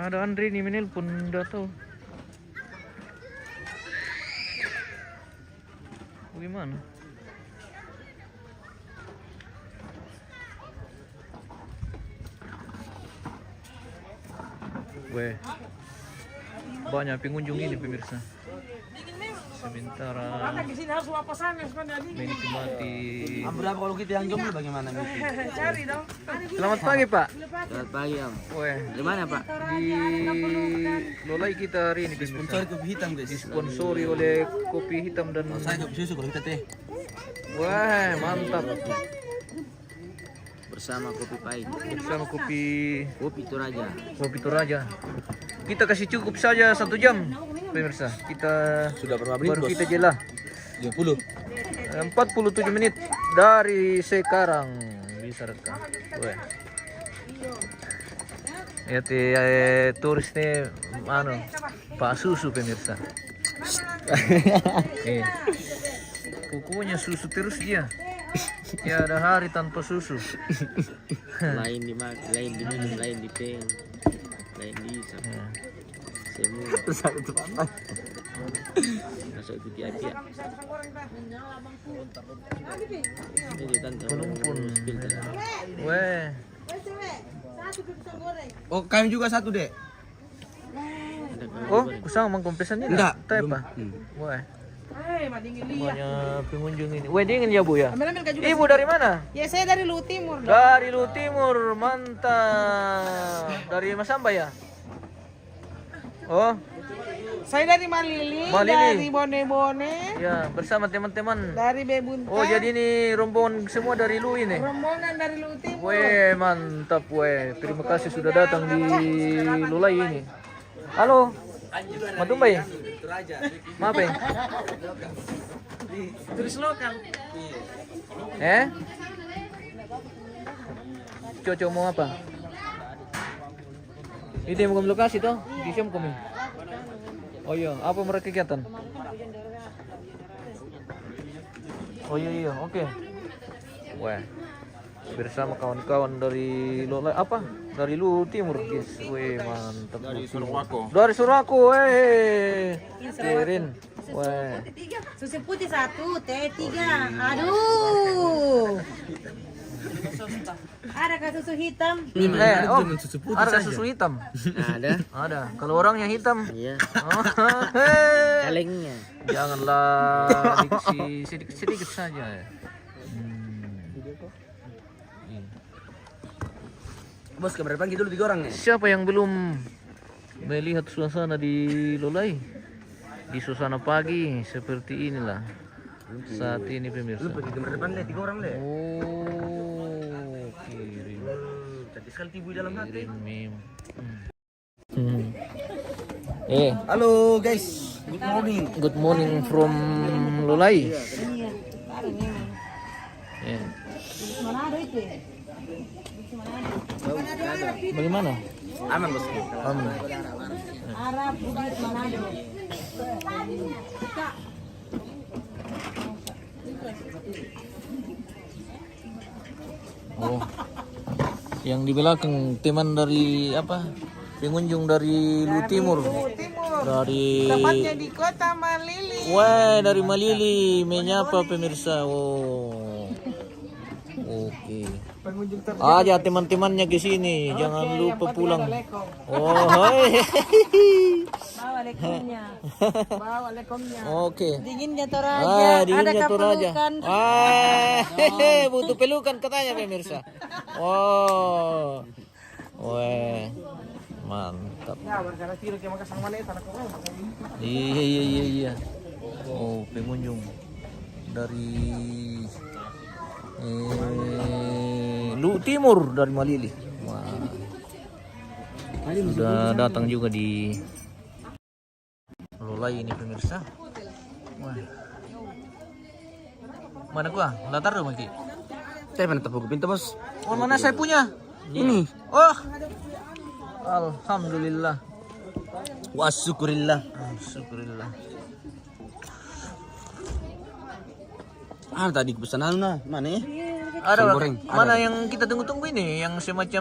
Ada Andre nih menelpon, udah tahu. Gimana? Weh, banyak pengunjung ini pemirsa. Sementara menikmati. Berapa kalau kita yang jomblo bagaimana? Cari dong. Selamat pagi Pak. Selamat pagi Om. Weh, Di mana Pak? di Lolai kita hari ini Sponsor pemirsa. kopi hitam guys. Disponsori oleh kopi hitam dan. Saya kopi susu kalau kita teh. Wah, mantap. Bersama kopi pahit. Bersama kopi Toraja. Kita kasih cukup saja 1 jam pemirsa. Kita Sudah berapa menit baru bos? kita jela. 30. 47 menit dari sekarang bisa rekam. Weh. Ya turis nih Pak Susu pemirsa. Pokoknya susu terus dia. Tiada hari tanpa susu. Lain di minum, lain di peng, lain di semua. Masuk itu tiap-tiap. Penumpun. Weh. Oh, kami juga satu, Dek. Oh, kusang mengkompresannya Enggak, Teh belum. apa? Weh. Banyak pengunjung ini. Weh, dingin ya Bu ya? Ibu dari mana? Ya saya dari Lu Timur. Dari Lu Timur, mantap. Dari Masamba ya? Oh, Saya dari Malili, Malili. dari Bone-Bone, ya bersama teman-teman. dari Bebunta. Oh, jadi ini rombongan semua dari Lu ini. rombongan dari Lu Timur. Weh, mantap weh. Terima kasih sudah datang di Lulai ini. Halo. Matumbay. Maaf ya. Turis lokal. Cocok mau apa? Ini mau lokasi toh? Di sini kami. Oh iya, apa mereka kegiatan? Oh iya, oke. Wah, bersama kawan-kawan dari apa? Dari Lu Timur, guys. Wih, mantap. Dari Surwako. Dari Surwako, Kirin. Wah. Susu putih 1, teh 3. Aduh. Adakah susu hitam? Ada susu hitam. Ada. Ada. Kalau orangnya hitam. Iya. Oh, Kalengnya. janganlah diksi sedikit saja. Bos, kabar depan kita dulu 3 orang nih. Siapa yang belum melihat suasana di Lulai? Di suasana pagi seperti inilah saat ini pemirsa. Lu pergi kamar depan deh, 3 orang deh. Oh, kirim. Cantik sekali ibu di dalam hati. Mim. Halo guys, good morning. Good morning from Lulai. Manado itu ya? Bagaimana? Aman bos. Aman. Arab Bukit Manado. Oh, yang di belakang teman dari apa? Pengunjung dari Lu Timur. Dari Tempatnya di kota Malili. Wah, dari Malili menyapa pemirsa. Oh. Oke. Pengunjung Aja teman-temannya ke sini, jangan lupa pulang. Oh, hai. Bawa lekomnya. Bawa lekomnya. Oke. Dinginnya Toraja. Dinginnya Adakah Toraja. pelukan? Butuh pelukan katanya pemirsa. Oh. Wah. Mantap. Ya, berkara kira ke Makassar mana tanah kau. Iya. Oh, pengunjung dari Lu Timur dari Malili. Wah. Sudah datang juga di Lulai ini pemirsa. Wah. Mana gua? Latar dong Maki. Saya mana tepuk pintu bos? Oh, mana saya punya? Ini. Oh. Alhamdulillah. Wasyukurillah. Syukurillah. Tadi pesan mana ya? Ada goreng, mana yang kita tunggu-tunggu ini yang semacam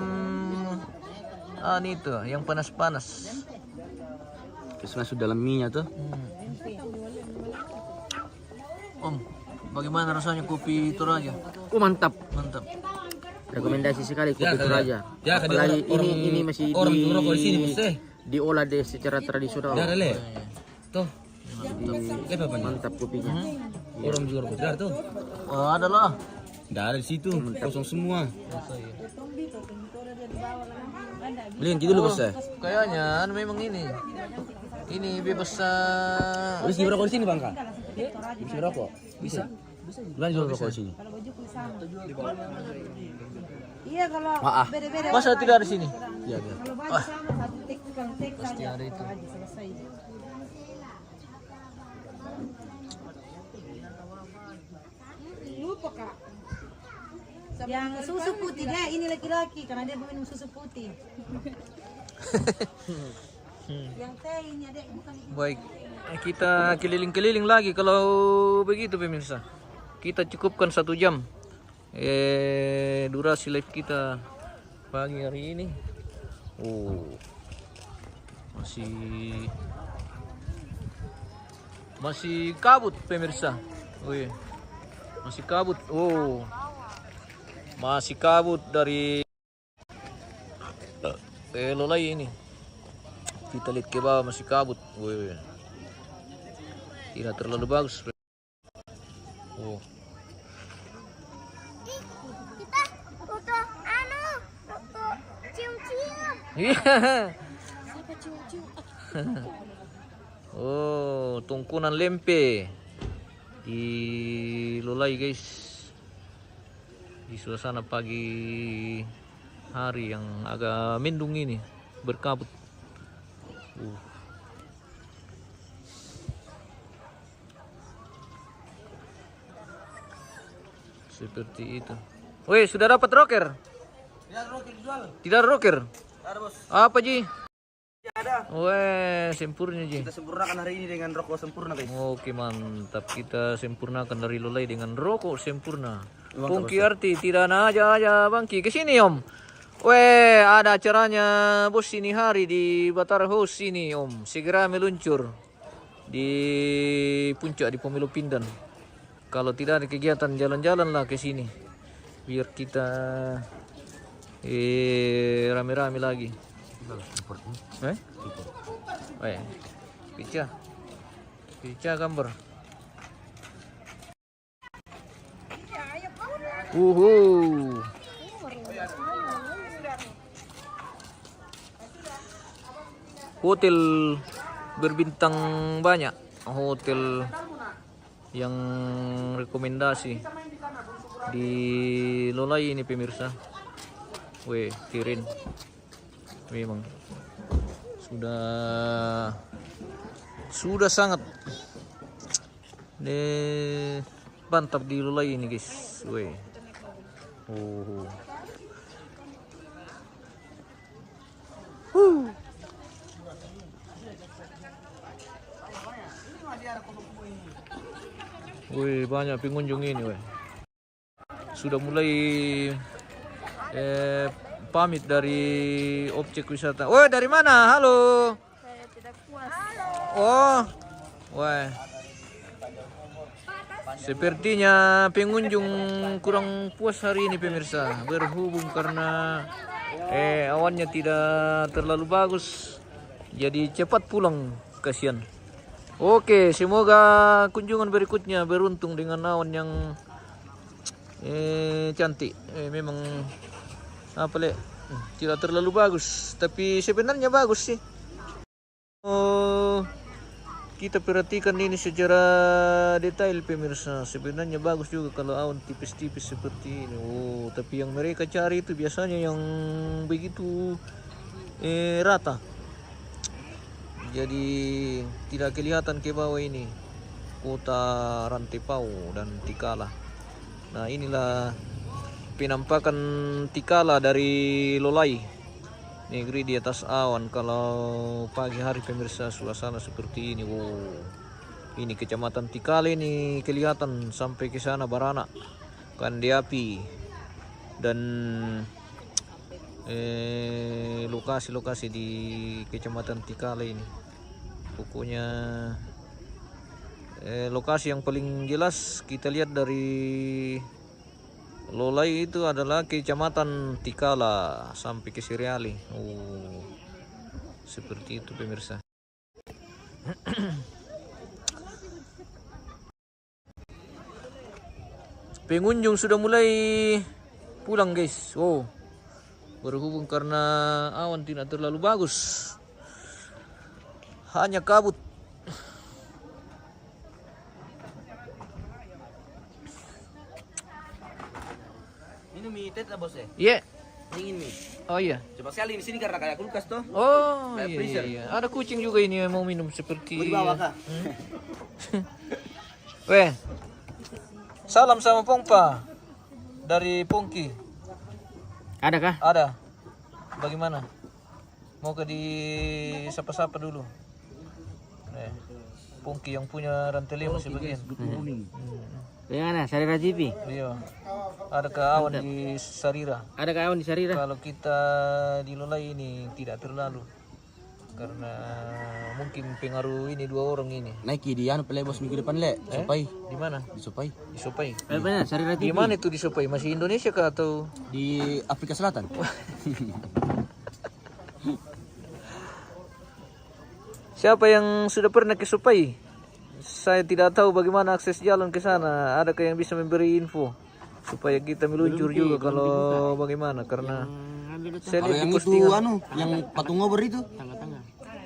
ini itu yang panas-panas. Kesukaan sudah dalam minyak tuh. Om, bagaimana rasanya kopi Toraja? Oh mantap. Mantap. Rekomendasi sekali kopi Toraja. Ya, Apalagi ini masih orang merokok di sini bos diolah secara tradisional. Dar le. Tuh. Jadi, mantap kopinya. Orang juga rokok dar tuh. Oh, ada lah. Dar di situ, kosong semua. Beliin gitu dulu bos ya. Kayaknya memang ini. Ini bebas Bisa rokok di sini bang kak? Bisa rokok? Bisa. Bukan jual rokok di sini. Iya kalau beda-beda. Masa tidak ada di sini? Iya ada. Kalau baju sama satu tek tukang tek Pasti saja. ada itu. Aja selesai. lupa kak. Yang susu putih deh, ini laki-laki karena dia minum susu putih. Yang teh ini adek bukan itu. Baik, kita keliling-keliling lagi kalau begitu pemirsa. Kita cukupkan 1 jam durasi live kita pagi hari ini. Oh, masih kabut pemirsa. Wih, masih kabut. Oh, masih kabut dari Lolai ini. Kita lihat ke bawah masih kabut. Wih, tidak terlalu bagus. Oh. Kita foto foto cium-cium. Iya. Oh, tungkunan lempe di Lolai guys. Di suasana pagi hari yang agak mendung ini, berkabut. Seperti itu. Woi, sudah dapat rocker? Tidak ada rocker dijual. Tidak ada rocker? Ada bos. Apa Ji? Tidak ada. Weh, sempurna Ji. Kita sempurnakan hari ini dengan rokok sempurna guys. Oke mantap, kita sempurnakan dari Lolai dengan rokok sempurna. Mantap, Pungki arti tidak aja bangki ke sini Om. Weh, ada acaranya bos ini hari di Batara House ini Om. Segera meluncur di puncak di Pemilu Pindan. Kalau tidak ada kegiatan jalan-jalan lah ke sini. Biar kita rame-rame lagi. Pica gambar. Hotel berbintang banyak, hotel yang rekomendasi di Lolai ini pemirsa. Weh, keren. Memang sudah sangat mantap di Lolai ini guys. Weh. Oh. Wih, banyak pengunjung ini, weh. Sudah mulai pamit dari objek wisata. Woi, dari mana? Halo. Saya tidak puas. Oh. Wah. Sepertinya pengunjung kurang puas hari ini pemirsa. Berhubung karena awannya tidak terlalu bagus. Jadi cepat pulang, kasihan. Oke, semoga kunjungan berikutnya beruntung dengan awan yang cantik. Memang tidak terlalu bagus, tapi sebenarnya bagus sih. Oh, kita perhatikan ini secara detail pemirsa. Sebenarnya bagus juga kalau awan tipis-tipis seperti ini. Oh, tapi yang mereka cari itu biasanya yang begitu rata. Jadi tidak kelihatan ke bawah ini kota Rantepao dan Tikala. Nah, inilah penampakan Tikala dari Lolai, negeri di atas awan. Kalau pagi hari pemirsa suasana seperti ini. Wow. Ini kecamatan Tikala ini kelihatan sampai ke sana Barana, Kandiapi dan lokasi-lokasi di kecamatan Tikala ini. Pokoknya lokasi yang paling jelas kita lihat dari Lolai itu adalah kecamatan Tikala sampai ke Siriali. Oh, seperti itu pemirsa. Pengunjung sudah mulai pulang guys. Oh, berhubung karena awan tidak terlalu bagus, hanya kabut. Ini mie teh bos ya? Iya. Dingin mie. Oh iya. Coba sekali di sini karena kayak kulkas tuh. Oh Kayak iya, freezer. iya. Ada kucing juga ini yang mau minum seperti. Mau di bawah kah? Weh. Salam sama Pongpa dari Pongki. Adakah? Ada. Bagaimana? Mau ke di sapa-sapa dulu. Pongki yang punya rantai 5 sebagian. Yang mana? Sarira TV. Iya. Ada kawan di Sarira. Ada kawan di Sarira. Kalau kita di Lolai ini tidak terlalu. Karena mungkin pengaruh ini 2 orang ini. Naiki di anu pele bos minggu depan le. Sopai. Di mana? Di Sopai. Di Sopai. Benar, Sarira TV. Di mana itu di Sopai? Masih Indonesia kah atau Di Afrika Selatan. siapa yang sudah pernah ke Sopai? Saya tidak tahu bagaimana akses jalan ke sana. Adakah yang bisa memberi info supaya kita meluncur juga kalau bagaimana? Karena saya Kalau lihat yang di itu postingan anu, yang patung obor itu. Tengah-tengah.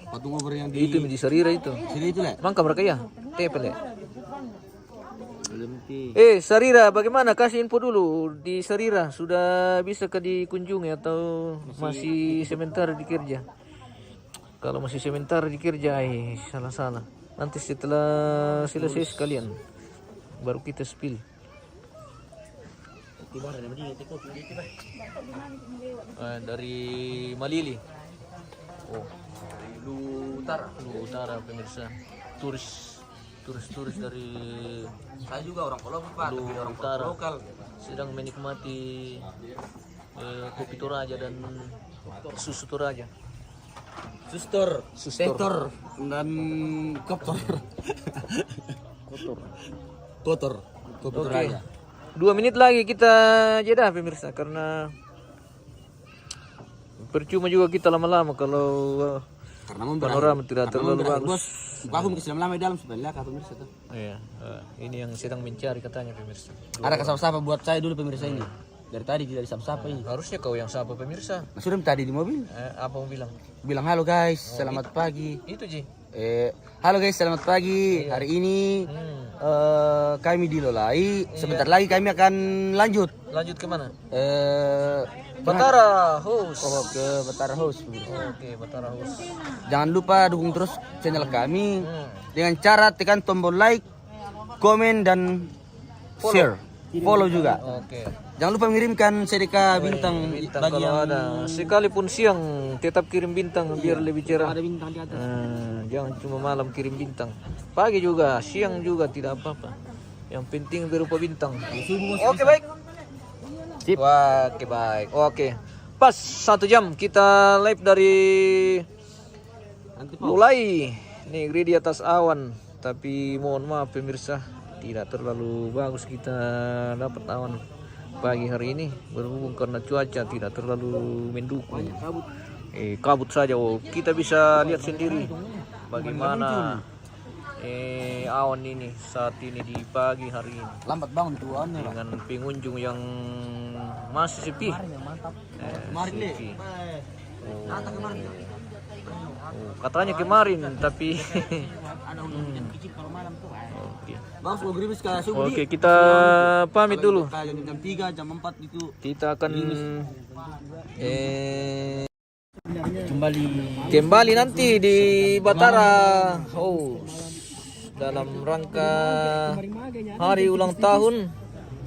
Patung obor yang itu di di Sarira itu. sini itu le. Mangka mereka ya? Tepel ya? Belum ti. Sarira, bagaimana? Kasih info dulu di Sarira. Sudah bisa ke dikunjungi atau masih sementara di kerja? Kalau masih sementara di kerja, salah-salah. Nanti setelah selesai sekalian, baru kita spill. Dari Malili. Oh, Lu Utara pemirsa. Turis dari Saya juga orang Kolombo Pak, Lu tapi orang Utara lokal. sedang menikmati kopi Toraja dan susu Toraja. Suster, Suster. dan kotor. Kotor. Kotor Oke. aja. 2 menit lagi kita jeda pemirsa karena percuma juga kita lama-lama kalau Karena panorama tidak terlalu bagus. Bos, aku mungkin lama di dalam supaya lihat pemirsa tuh. Iya, ini yang sedang mencari katanya pemirsa. Ada kesapa-sapa buat saya dulu pemirsa ini. Dari tadi tidak disapa-sapa ini. Harusnya kau yang sapa pemirsa. Nah, sudah tadi di mobil. Apa mau bilang? Bilang halo guys, selamat pagi. Itu Ji. Halo guys, selamat pagi. Hari ini kami di Lolai. Sebentar lagi kami akan lanjut. Lanjut kemana? Batara House. Oh, ke Batara House. Oke, Batara House. Jangan lupa dukung terus channel kami dengan cara tekan tombol like, komen dan share. Follow juga. Oke. Jangan lupa mengirimkan sedekah bintang Bintang bagi kalau yang ada. Sekalipun siang tetap kirim bintang biar lebih cerah. Ada bintang di atas. Jangan cuma malam kirim bintang. Pagi juga, siang juga tidak apa-apa. Yang penting berupa bintang. Oke baik. Sip. Oke baik. Oke. Pas 1 jam kita live dari mulai negeri di atas awan. Tapi mohon maaf pemirsa, tidak terlalu bagus kita dapat awan pagi hari ini berhubung karena cuaca tidak terlalu mendukung. Kabut saja. Oh, kita bisa lihat sendiri bagaimana awan ini saat ini di pagi hari ini lambat bangun tuannya. dengan pengunjung yang masih sepi. Sepi. Katanya kemarin tapi Oke, kita pamit dulu. Jam 3, jam 4 itu Kita akan kembali nanti di Batara House dalam rangka hari ulang tahun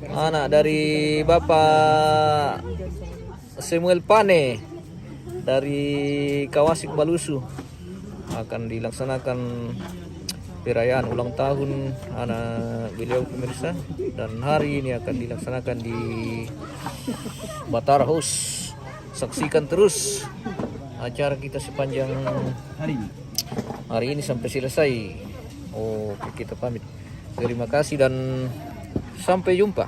anak dari Bapak Samuel Pane dari Kawasik Balusu. Akan dilaksanakan perayaan ulang tahun anak beliau pemirsa, dan hari ini akan dilaksanakan di Batara House. Saksikan terus acara kita sepanjang hari ini sampai selesai. Oke, kita pamit. Terima kasih dan sampai jumpa.